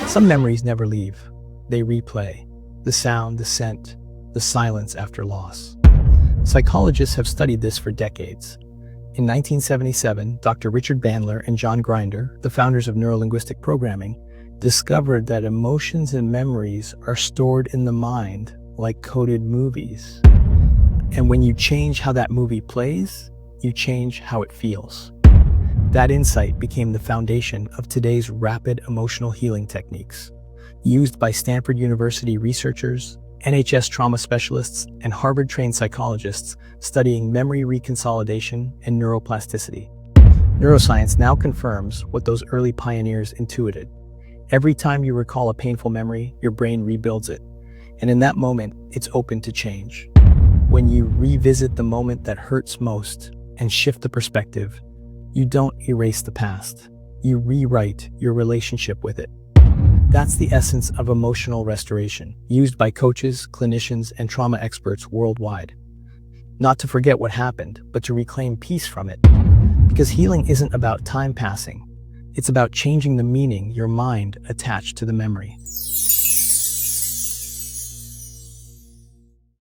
Some memories never leave. They replay. The sound, the scent, the silence after loss. Psychologists have studied this for decades. In 1977, Dr. Richard Bandler and John Grinder, the founders of neurolinguistic programming, discovered that emotions and memories are stored in the mind like coded movies. And when you change how that movie plays, you change how it feels. That insight became the foundation of today's rapid emotional healing techniques, used by Stanford University researchers, NHS trauma specialists, and Harvard-trained psychologists studying memory reconsolidation and neuroplasticity. Neuroscience now confirms what those early pioneers intuited. Every time you recall a painful memory, your brain rebuilds it. And in that moment, it's open to change. When you revisit the moment that hurts most and shift the perspective, you don't erase the past. You rewrite your relationship with it. That's the essence of emotional restoration, used by coaches, clinicians, and trauma experts worldwide. Not to forget what happened, but to reclaim peace from it. Because healing isn't about time passing. It's about changing the meaning your mind attached to the memory.